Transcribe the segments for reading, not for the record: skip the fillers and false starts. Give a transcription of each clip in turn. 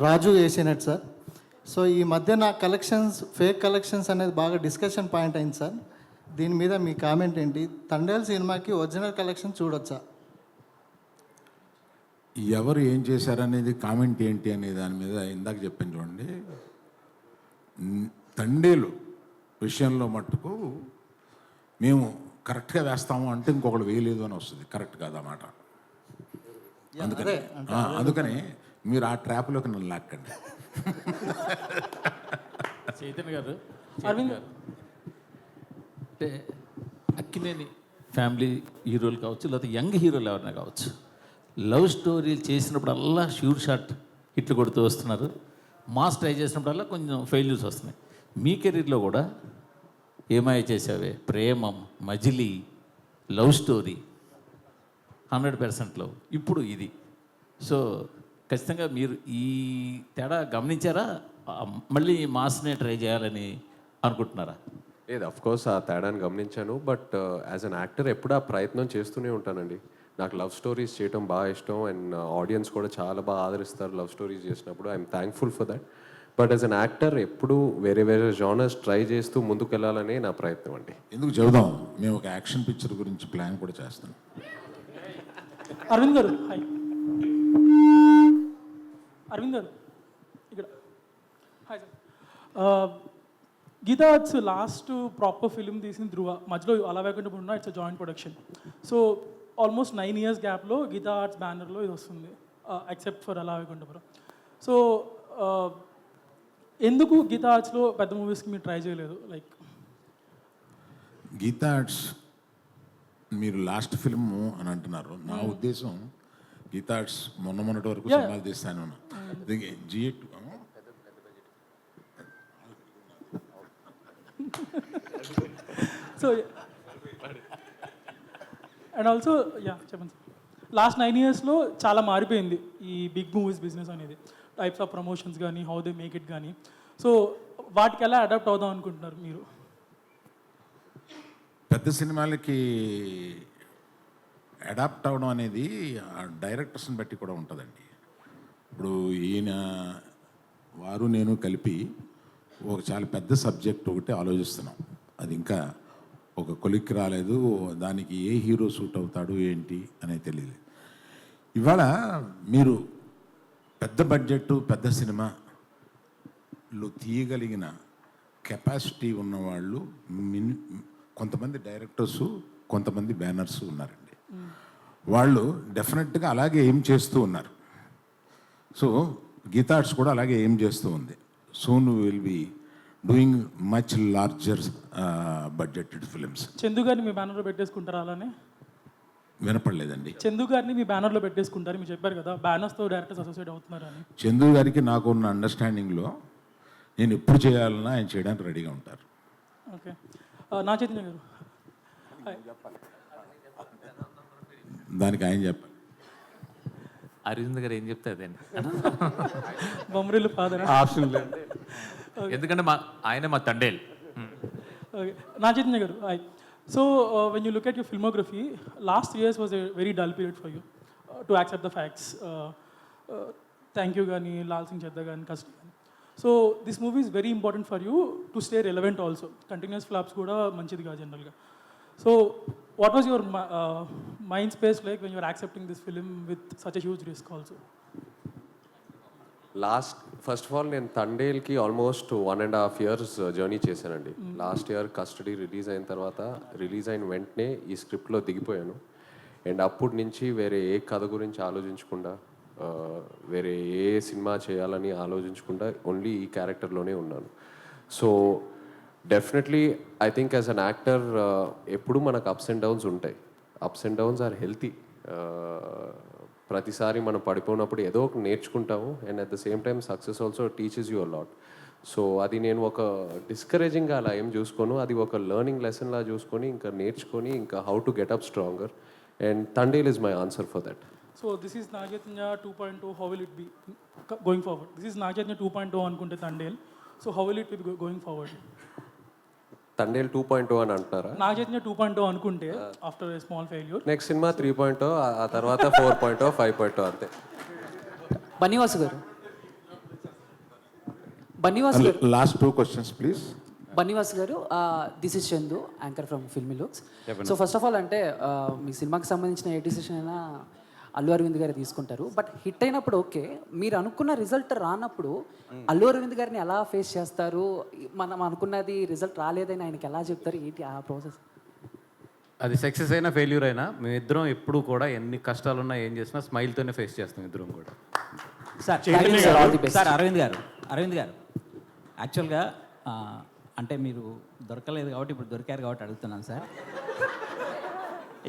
రాజు వేసినట్టు sir. So ఈ మధ్య నా కలెక్షన్స్ ఫేక్ కలెక్షన్స్ అనేది బాగా డిస్కషన్ పాయింట్ అయింది సార్. దీని మీద మీ కామెంట్ ఏంటి? తండేల్ సినిమాకి ఒరిజినల్ కలెక్షన్ చూడొచ్చా? ఎవరు ఏం చేశారనేది కామెంట్ ఏంటి అనే దాని మీద ఇందాక చెప్పాను చూడండి. తండేలు విషయంలో మట్టుకు మేము కరెక్ట్గా వేస్తాము అంటే ఇంకొకటి వేయలేదు అని వస్తుంది. కరెక్ట్ కాదన్నమాట. అందుకని మీరు ఆ ట్రాప్లోకి నన్ను లాక్కండి. చైతన్య గారు, అరవింద్ గారు అంటే అక్కినేని ఫ్యామిలీ హీరోలు కావచ్చు, లేకపోతే యంగ్ హీరోలు ఎవరైనా కావచ్చు, లవ్ స్టోరీలు చేసినప్పుడల్లా షూట్ షాట్ హిట్లు కొడుతూ వస్తున్నారు. మాస్ ట్రై చేసినప్పుడల్లా కొంచెం ఫెయిల్యూర్స్ వస్తున్నాయి. మీ కెరీర్లో కూడా ఏమాయ చేసావే, ప్రేమం, మజిలీ, లవ్ స్టోరీ 100%లో ఇప్పుడు ఇది. సో ఖచ్చితంగా మీరు ఈ తేడా గమనించారా? మళ్ళీ మాస్నే ట్రై చేయాలని అనుకుంటున్నారా? లేదు, అఫ్కోర్స్ ఆ తేడాన్ని గమనించాను. బట్ యాజ్ అన్ యాక్టర్ ఎప్పుడు ఆ ప్రయత్నం చేస్తూనే ఉంటానండి. నాకు లవ్ స్టోరీస్ చేయడం బాగా ఇష్టం అండ్ ఆడియన్స్ కూడా చాలా బాగా ఆదరిస్తారు లవ్ స్టోరీస్ చేసినప్పుడు. I'm thankful for that. But as an actor ఎప్పుడు వేరే వేరే జానర్స్ ట్రై చేస్తూ ముందుకు వెళ్ళాలనే నా ప్రయత్నం అండి. ఎందుకు చెబుదాం, మేము ఒక యాక్షన్ పిక్చర్ గురించి ప్లాన్ కూడా చేస్తాం. అరవింద్ గారు, హాయ్. అరవింద్ గారు ఇక్కడ, hi sir. Geetha Arts last proper film తీసిన ధృవ, మధ్యలో అలా వేకుండా ఉన్న it's joint production. So almost 9 years గ్యాప్లో గీతా ఆర్ట్స్ బ్యానర్లో ఇది వస్తుంది, ఎక్సెప్ట్ ఫర్ అలా వేకుంఠపురం. సో ఎందుకు గీతా ఆర్ట్స్లో పెద్ద మూవీస్కి మీరు ట్రై చేయలేదు? లైక్ గీతా ఆర్ట్స్ మీరు లాస్ట్ ఫిల్మ్ అని అంటున్నారు. నా ఉద్దేశం గీతా ఆర్ట్స్ మొన్నటి వరకు సినిమాలు తీస్తాను. జిఎట్ సో అండ్ ఆల్సో చెప్పండి సార్. లాస్ట్ 9 yearsలో చాలా మారిపోయింది ఈ బిగ్ మూవీస్ బిజినెస్ అనేది. టైప్స్ ఆఫ్ ప్రమోషన్స్ కానీ, హౌ దే మేక్ ఇట్ కానీ. సో వాటికి ఎలా అడాప్ట్ అవుదాం అనుకుంటున్నారు మీరు? పెద్ద సినిమాలకి అడాప్ట్ అవడం అనేది డైరెక్టర్స్ని బట్టి కూడా ఉంటుందండి. ఇప్పుడు ఈయన వారు నేను కలిపి ఒక చాలా పెద్ద సబ్జెక్ట్ ఒకటి ఆలోచిస్తున్నాం. అది ఇంకా ఒక కొలిక్కి రాలేదు. దానికి ఏ హీరో సూట్ అవుతాడు ఏంటి అనేది తెలియదు. ఇవాళ మీరు పెద్ద బడ్జెట్ పెద్ద సినిమాలు తీయగలిగిన కెపాసిటీ ఉన్నవాళ్ళు కొంతమంది డైరెక్టర్స్, కొంతమంది బ్యానర్స్ ఉన్నారండి. వాళ్ళు డెఫినెట్గా అలాగే ఏం చేస్తూ ఉన్నారు. సో గీతా ఆర్ట్స్ కూడా అలాగే ఏం చేస్తూ ఉంది. Soon will be doing much larger budgeted films. Chandu గారిని మీ బ్యానర్లో పెట్టేసుకుంటారా? అలానే వినపడలేదండి. చందు గారిని మీ బ్యానర్లో పెట్టేసుకుంటారు, మీరు చెప్పారు కదా బ్యానర్స్తో డైరెక్టర్స్ అసోసియేట్ అవుతున్నారని. చందు గారికి నాకు ఉన్న అండర్స్టాండింగ్లో నేను ఎప్పుడు చేయాలన్నా ఆయన చేయడానికి రెడీగా ఉంటారు. ఓకే. నా చైతన్య గారు, దానికి ఆయన చెప్పాలి. అరవింద్ గారు ఏం చెప్తే అదండి. బొమ్మరిల్లు ఫాదర్ ఆప్షన్ లేదు, ఎందుకంటే ఆయన మా తండేల్. ఓకే. నా చైతన్య గారు, hi. So when you look at your filmography, last years was a very dull period for you to accept the facts. Thank you కానీ, లాల్ సింగ్ చెద్దా కానీ, కస్ట్ కానీ. So this movie is very important for you to stay relevant also. Continuous flops కూడా మంచిది కాదు జనరల్గా. So what was your mind space like when you're accepting this film with such a huge risk also? First of all నేను తండేల్కి almost 1.5 years journey చేశానండి. Last year custody release అయిన తర్వాత, release అయిన వెంటనే ఈ స్క్రిప్ట్లో దిగిపోయాను. అండ్ అప్పటి నుంచి వేరే ఏ కథ గురించి ఆలోచించకుండా, వేరే ఏ సినిమా చేయాలని ఆలోచించకుండా ఓన్లీ ఈ క్యారెక్టర్లోనే ఉన్నాను. So definitely I think as an actor ఎప్పుడు మనకు అప్స్ అండ్ డౌన్స్ ఉంటాయి. Ups and downs are healthy. ప్రతిసారి మనం పడిపోయినప్పుడు ఏదో ఒక నేర్చుకుంటాము. And at the same time success also teaches you a lot. So అది నేను ఒక డిస్కరేజింగ్గా అలా ఏం చూసుకోను, అది ఒక లెర్నింగ్ లెసన్లా చూసుకొని ఇంకా నేర్చుకొని ఇంకా how to get up stronger. And Thandel is my answer for that. So this is Naga Chaitanya 2.0. How will it be going forward? This is Naga Chaitanya 2.0 అనుకుంటే Thandel. So how will it be going forward? Thandel 2.0 అని అంటారా? నాగచైతన్య 2.0 అనుకుంటే after a small failure, next cinema 3.0, ఆ తర్వాత 4.0, 5.0 అంతే. బనీవాసు గారు, బన్నీవాస్ గారు, last 2 questions please. Bunny Vas గారు, this is Chandu, anchor from Filmy Looks. So first of all అంటే మీ సినిమాకి సంబంధించిన ఏ డిసిషన్ అయినా అల్లు అరవింద్ గారు తీసుకుంటారు. బట్ హిట్ అయినప్పుడు ఓకే, మీరు అనుకున్న రిజల్ట్ రానప్పుడు అల్లు అరవింద్ గారిని ఎలా ఫేస్ చేస్తారు? మనం అనుకున్నది రిజల్ట్ రాలేదని ఆయనకి ఎలా చెప్తారు? ఏంటి ఆ ప్రాసెస్? అది సక్సెస్ అయినా ఫెయిల్యూర్ అయినా మేమిద్దరం ఎప్పుడు కూడా ఎన్ని కష్టాలున్నా ఏం చేసినా స్మైల్తోనే ఫేస్ చేస్తాం ఇద్దరం కూడా. సార్ అరవింద్ గారు యాక్చువల్గా అంటే మీరు దొరకలేదు కాబట్టి ఇప్పుడు దొరికారు కాబట్టి అడుగుతున్నాను సార్.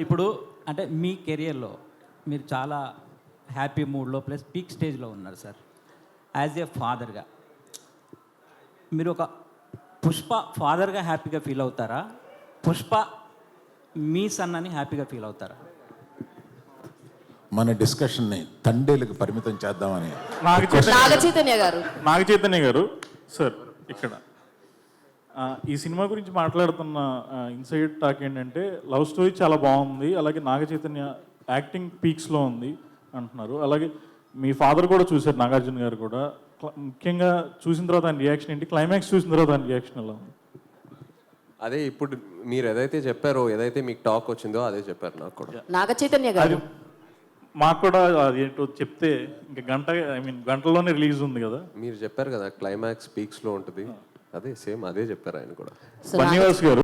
ఇప్పుడు అంటే మీ కెరియర్లో మీరు చాలా హ్యాపీ మూడ్లో ప్లస్ పీక్ స్టేజ్లో ఉన్నారు సార్. యాజ్ ఏ ఫాదర్గా మీరు ఒక పుష్ప ఫాదర్గా హ్యాపీగా ఫీల్ అవుతారా? పుష్ప మీ సన్ అని హ్యాపీగా ఫీల్ అవుతారా? మన డిస్కషన్ని తండేలకు పరిమితం చేద్దామని. నాగ చైతన్య గారు సార్, ఇక్కడ ఈ సినిమా గురించి మాట్లాడుతున్న ఇన్సైడ్ టాక్ ఏంటంటే లవ్ స్టోరీ చాలా బాగుంది, అలాగే నాగ చైతన్య యాక్టింగ్ పీక్స్లో ఉంది అంటున్నారు. అలాగే మీ ఫాదర్ కూడా చూశారు, నాగార్జున గారు కూడా. ముఖ్యంగా చూసిన తర్వాత ఆయన రియాక్షన్ ఏంటి? క్లైమాక్స్ చూసిన తర్వాత ఆయన రియాక్షన్ ఎలా ఉంది? అదే ఇప్పుడు మీరు ఏదైతే చెప్పారో, ఏదైతే మీకు టాక్ వచ్చిందో అదే చెప్పారు నాకు కూడా. నాగ చైతన్య గారు మాకు కూడా అదేంటో చెప్తే ఇంకా గంటలోనే రిలీజ్ ఉంది కదా. మీరు చెప్పారు కదా క్లైమాక్స్ పీక్స్లో ఉంటుంది, అదే సేమ్ అదే చెప్పారు ఆయన కూడా. బన్నీవాస్ గారు